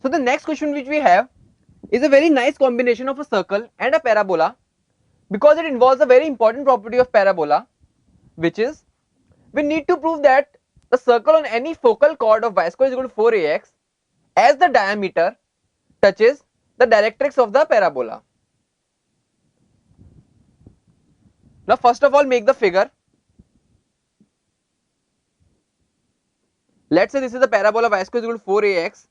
So the next question which we have is a very nice combination of a circle and a parabola, because it involves a very important property of parabola, which is we need to prove that the circle on any focal chord of y square is equal to 4ax as the diameter touches the directrix of the parabola. Now first of all, make the figure. Let's say this is the parabola y square is equal to 4ax.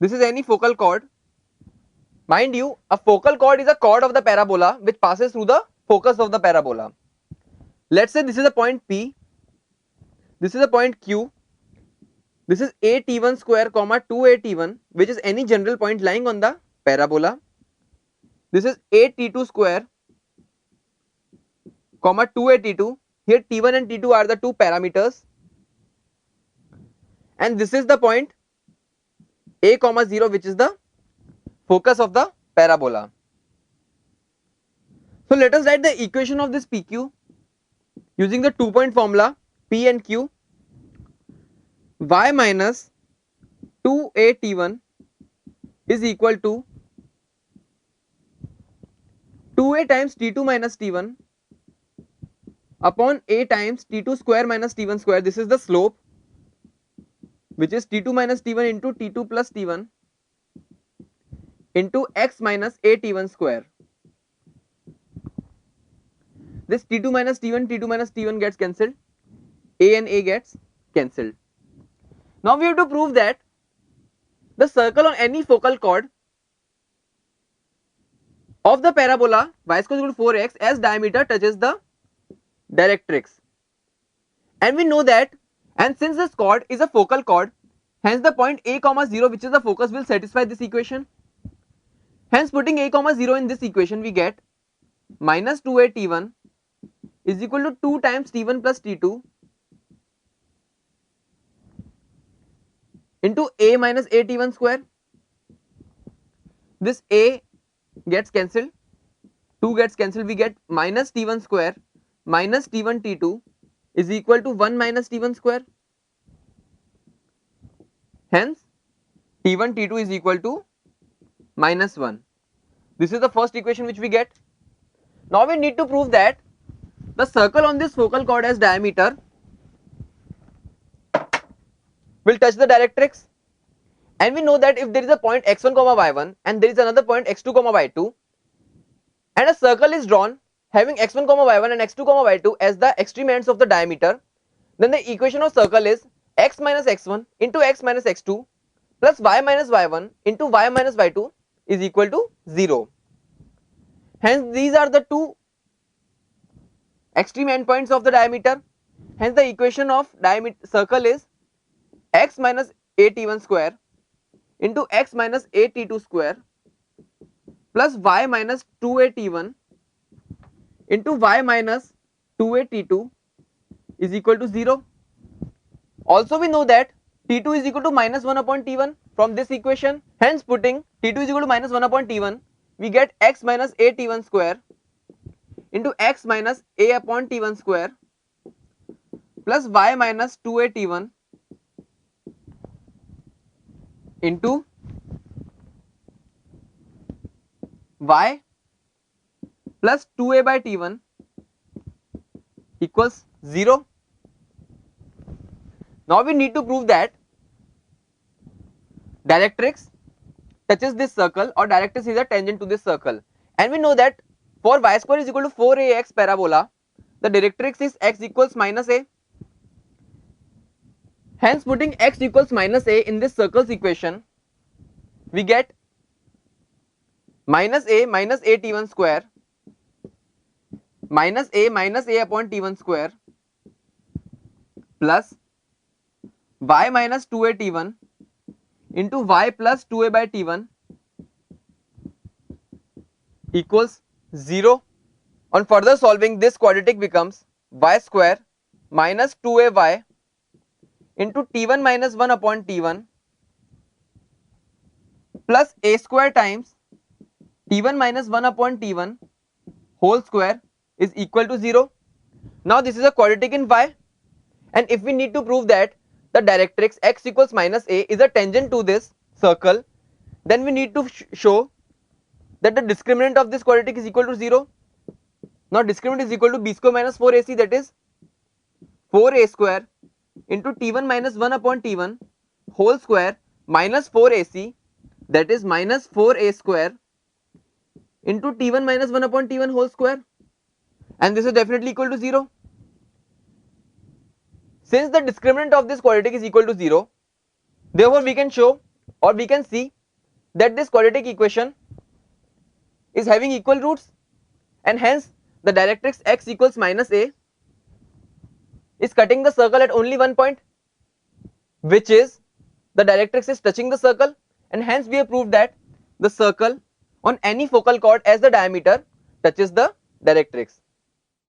This is any focal chord. Mind you, a focal chord is a chord of the parabola which passes through the focus of the parabola. Let's say this is a point P, this is a point Q, this is a_t1 square comma 2a_t1, which is any general point lying on the parabola. This is a_t2 square comma 2a_t2. Here t1 and t2 are the two parameters, and this is the point a comma 0, which is the focus of the parabola. So let us write the equation of this PQ using the 2-point formula P and Q. Y minus 2a_t1 is equal to 2a times t2 minus t1 upon a times t2 square minus t1 square. This is the slope, which is t2 minus t1 into t2 plus t1 into x minus a_t1 square. This t2 minus t1 gets cancelled, a and a gets cancelled. Now we have to prove that the circle on any focal chord of the parabola y square is equal to 4x as diameter touches the directrix. And we know that, and since this chord is a focal chord, hence the point a comma 0, which is the focus, will satisfy this equation. Hence putting a comma 0 in this equation, we get minus 2a_t1 is equal to 2 times t1 plus t2 into a minus a_t1 square. This a gets cancelled, 2 gets cancelled, we get minus t1 square minus t1 t2 is equal to 1 minus t1 square. Hence t1 t2 is equal to minus 1. This is the first equation which we get. Now we need to prove that the circle on this focal chord as diameter will touch the directrix, and we know that if there is a point x1 comma y1 and there is another point x2 comma y2, and a circle is drawn having x1 comma y1 and x2 comma y2 as the extreme ends of the diameter, then the equation of circle is x minus x1 into x minus x2 plus y minus y1 into y minus y2 is equal to 0. Hence these are the two extreme endpoints of the diameter. Hence the equation of circle is x minus a_t1 square into x minus a_t2 square plus y minus 2a_t1 into y minus 2a_t2 is equal to 0. Also we know that t2 is equal to minus 1 upon t1 from this equation. Hence putting t2 is equal to minus 1 upon t1, we get x minus a_t1 square into x minus a upon t1 square plus y minus 2a_t1 into y plus 2a by t1 equals 0. Now we need to prove that directrix touches this circle, or directrix is a tangent to this circle, and we know that for y square is equal to 4ax parabola, the directrix is x equals minus a. Hence putting x equals minus a in this circle's equation, we get minus a t1 square minus a upon t1 square plus y minus 2a_t1 into y plus 2a by t1 equals 0. On further solving, this quadratic becomes y square minus 2ay into t1 minus 1 upon t1 plus a square times t1 minus 1 upon t1 whole square is equal to 0. Now this is a quadratic in y, and if we need to prove that the directrix x equals minus a is a tangent to this circle, then we need to show that the discriminant of this quadratic is equal to 0. Now discriminant is equal to b square minus 4ac, that is 4a square into t1 minus 1 upon t1 whole square minus 4ac, that is minus 4a square into t1 minus 1 upon t1 whole square, and this is definitely equal to 0. Since the discriminant of this quadratic is equal to 0, therefore we can show or we can see that this quadratic equation is having equal roots, and hence the directrix x equals minus a is cutting the circle at only one point, which is the directrix is touching the circle, and hence we have proved that the circle on any focal chord as the diameter touches the directrix.